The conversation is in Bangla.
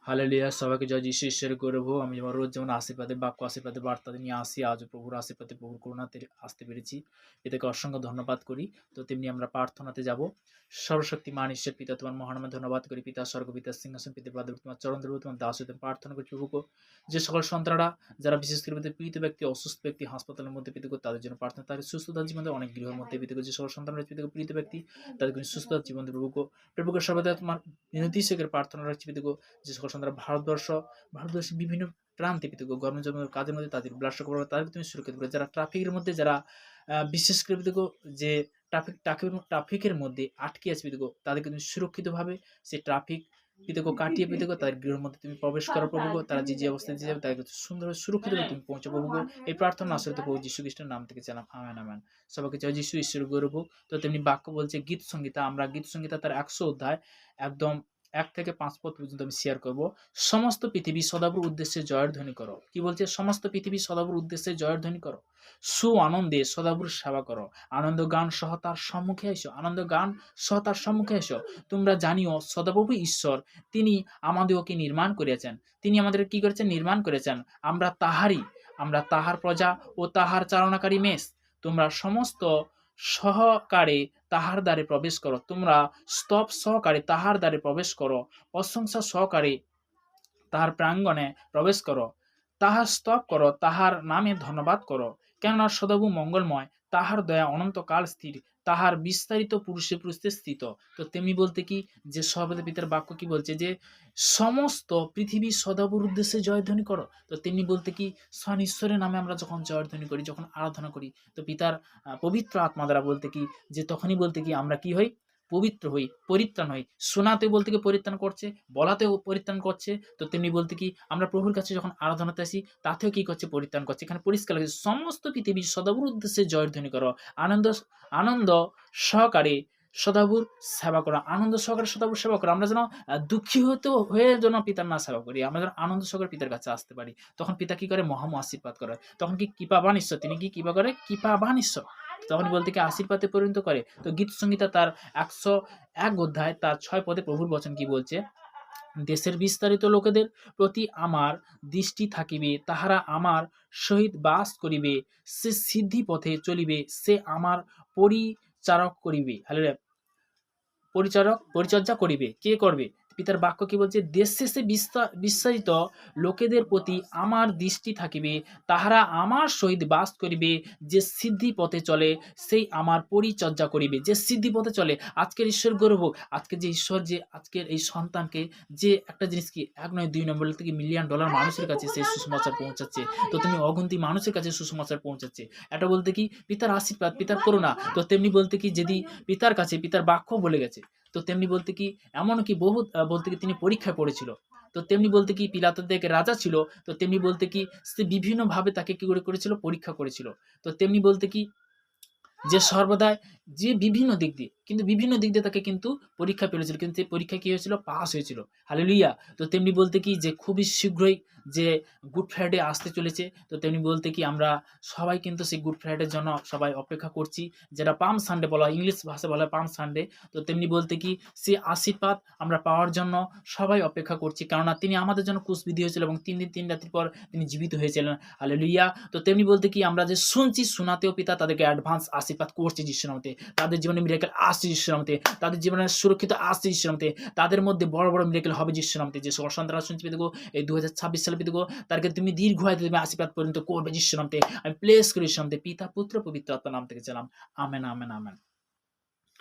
হালেলুয়া, সবাইকে জয় যীশু ঈশ্বরের গৌরব হোক। আমি যেমন রোজ যেমন আশীর্বাদের বাক্য আশীর্বাদের বার্তা নিয়ে আসি, আজও প্রভুর আশীর্বাদে প্রভুর করুণাতে আসতে পেরেছি, এটাকে অসংখ্য ধন্যবাদ করি। তো তেমনি আমরা প্রার্থনাতে যাব। সর্বশক্তিমান ঈশ্বর পিতা, তোমার মহানামে ধন্যবাদ করি। পিতা স্বর্গ, পিতা সিংহাসন, পিতা পাদ, তোমার চরণ ধরব, তোমার দাস হতে প্রার্থনা করি প্রভুকে। যে সকল সন্তানরা যারা বিশেষ করে পীড়িত ব্যক্তি, অসুস্থ ব্যক্তি, হাসপাতালের মধ্যে পীড়িত, তাদের জন্য প্রার্থনা, তাদের সুস্থতার জীবনে অনেক গৃহের মধ্যে পীড়িত, যে সকল সন্তানরা পীড়িত ব্যক্তি, তাদের সুস্থতার জীবন প্রভুকে সর্বদা তোমার বিনতি শেখের প্রার্থনা রাখছি পিতৃ। যে সকল সন্তানরা ভারতবর্ষের বিভিন্ন প্রান্তে পিতৃ গণজীবনের কাজের মধ্যে তাদের ব্লাড করবো, তাদেরকে তুমি সুরক্ষিত করো। যারা ট্রাফিকের মধ্যে যারা বিশেষ করে পিতৃ যে ট্রাফিকের মধ্যে আটকে আছে পিতৃ, তাদেরকে তুমি সুরক্ষিতভাবে সেই ট্রাফিক পিতৃ কাটিয়ে পিতৃ তাদের গৃহের মধ্যে তুমি প্রবেশ করো প্রভু। তারা যে অবস্থায় যাবে তাদেরকে সুন্দরভাবে সুরক্ষিতভাবে তুমি পৌঁছো প্রভু। এই প্রার্থনা আসলে প্রভু যীশু খ্রিস্টের নাম থেকে জানাম, আমেন আমেন। সবাইকে জয় যীশু ঈশ্বর গৌরব। তো তেমনি বাক্য বলছে গীত সংগীতা, আমরা গীত সংগীতা তার 100 অধ্যায় একদম 1 থেকে 5 পদ পর্যন্ত আমি শেয়ার করব। সমস্ত পৃথিবী সদাবুর উদ্দেশ্যে জয়ের ধ্বনি করো। কি বলছে? সমস্ত পৃথিবী সদাবুর উদ্দেশ্যে জয়ের ধ্বনি করো, সু আনন্দে সদাবুর সেবা করো, আনন্দ গান সহ তার সম্মুখে এসো, আনন্দ গান সহ তার সম্মুখে এসো। তোমরা জানিও সদাপ্রভু ঈশ্বর, তিনি আমাদেরকে নির্মাণ করেছেন, তিনি আমাদের কি করেছেন? নির্মাণ করেছেন। আমরা তাহার প্রজা ও তাহার চালনাকারী মেষ। তোমরা সমস্ত সহকারে তাহার দ্বারে প্রবেশ করো, তোমরা স্তব সহকারে তাহার দ্বারে প্রবেশ করো, প্রশংসা সহকারে তাহার প্রাঙ্গণে প্রবেশ করো, তাহার স্তব করো, তাহার নামে ধন্যবাদ করো। কেননা সদাবু মঙ্গলময়, তাহার দয়া অনন্তকাল স্থির, তাহার বিস্তারিত পুরুষে পুরুষে স্থিত। তো তেমনি বলতে কি যে সর্বদা পিতার বাক্য কি বলছে যে সমস্ত পৃথিবী সদাবুর উদ্দেশ্যে জয়ধ্বনি করো। তো তেমনি বলতে কি স্বয়ং ঈশ্বরের নামে আমরা যখন জয়ধ্বনি করি, যখন আরাধনা করি, তো পিতার পবিত্র আত্মা দ্বারা বলতে কি যে তখনই বলতে কি আমরা কি হই? পবিত্র হই, পরিত্রাণ হই। শোনাতে বলতে কি পরিত্রাণ করছে, বলাতেও পরিত্রাণ করছে। তো তেমনি বলতে কি আমরা প্রভুর কাছে যখন আরাধনাতে আসি তাতেও কি করছে? পরিত্রাণ করছে। এখানে পরিষ্কার লাগছে সমস্ত পৃথিবী সদাবুর উদ্দেশ্যে জয়ধ্বনি করো, আনন্দ আনন্দ সহকারে সদাবুর সেবা করো, আনন্দ সহকারে সদাবুর সেবা করো। আমরা যেন দুঃখী হয়ে যেন পিতার না সেবা করি, আমরা যেন আনন্দ সহকারে পিতার কাছে আসতে পারি। তখন পিতা কি করে? মহাম আশীর্বাদ করে। তখন কি কৃপাবান ঈশ্বর, তিনি কি কৃপা করে? কৃপাবান ঈশ্বর। তখন বলতে কি আশীর্বাদে পরিণত করে। তো গীত সংহিতা তার 101 অধ্যায় তার 6 পদে প্রভুর বচন কি বলছে? দেশের বিস্তারিত লোকেদের প্রতি আমার দৃষ্টি থাকিবে, তাহারা আমার সহিত বাস করিবে, সে সিদ্ধি পথে চলিবে, সে আমার পরিচারক করিবে। হালেলুয়া। পরিচর্যা করিবে। কে করবে? পিতার বাক্য কি বলছে? দেশ শেষে বিস্তারিত লোকেদের প্রতি আমার দৃষ্টি থাকিবে, তাহারা আমার সহিত বাস করিবে, যে সিদ্ধি পথে চলে সেই আমার পরিচর্যা করিবে। যে সিদ্ধি পথে চলে, আজকের ঈশ্বর গৌরব, আজকে যে ঈশ্বর যে আজকের এই সন্তানকে যে একটা জিনিস কি 1 নয় 2 নম্বর থেকে মিলিয়ন ডলার মানুষের কাছে সেই সুসমাচার পৌঁছাচ্ছে। তো তুমি অগন্তি মানুষের কাছে সুসমাচার পৌঁছাচ্ছে। এটা বলতে কি পিতার আশীর্বাদ, পিতার করুণা। তো তেমনি বলতে কি যদি পিতার কাছে পিতার বাক্য বলে গেছে, তো তেমনি বলতে কি এমনকি বহু বলতে কি তিনি পরীক্ষায় পড়েছিল। তো তেমনি বলতে কি পিলাতুস থেকে রাজা ছিল, তো তেমনি বলতে কি সে বিভিন্নভাবে তাকে কি করেছিল? পরীক্ষা করেছিল। তো তেমনি বলতে কি যে সর্বদাই যে বিভিন্ন দিক দিয়ে তাকে কিন্তু পরীক্ষা পেয়েছিল, কিন্তু এই পরীক্ষা কি হয়েছিল? পাস হয়েছিল। হালেলুয়া। তো তেমনি বলতে কি যে খুবই শীঘ্রই যে গুড ফ্রাইডে আসতে চলেছে। তো তেমনি বলতে কি আমরা সবাই কিন্তু সেই গুড ফ্রাইডের জন্য সবাই অপেক্ষা করছি, যেটা পাম সানডে বলা হয়, ইংলিশ ভাষায় বলা হয় পাম সানডে। তো তেমনি বলতে কি সেই আশীর্বাদ আমরা পাওয়ার জন্য সবাই অপেক্ষা করছি, কেননা তিনি আমাদের জন্য ক্রুশবিদ্ধ হয়েছিল এবং 3 দিন 3 রাত্রি পর তিনি জীবিত হয়েছিলেন। হালেলুয়া। তো তেমনি বলতে কি আমরা যে শুনছি, শোনাতেও পিতা তাদেরকে অ্যাডভান্স আশীর্বাদ করছে যিশুর নামে, তাদের জীবনে মিরাকেল আসছে যিশুর নামে, তাদের জীবনে সুরক্ষিত আসছে যিশুর নামে, তাদের মধ্যে বড় বড় মিরাকেল হবে যিশুর নামে। যে সন্তানরা শুনছি পিতাগো এই 2026 সালে পিতাগো তাদেরকে তুমি দীর্ঘায়ু তুমি আশীর্বাদ পর্যন্ত করবে যিশুর নামে। আমি প্লেস করি যিশুর নামে, পিতা পুত্র পবিত্র আত্মার নাম থেকে জানাম, আমেন আমেন আমেন।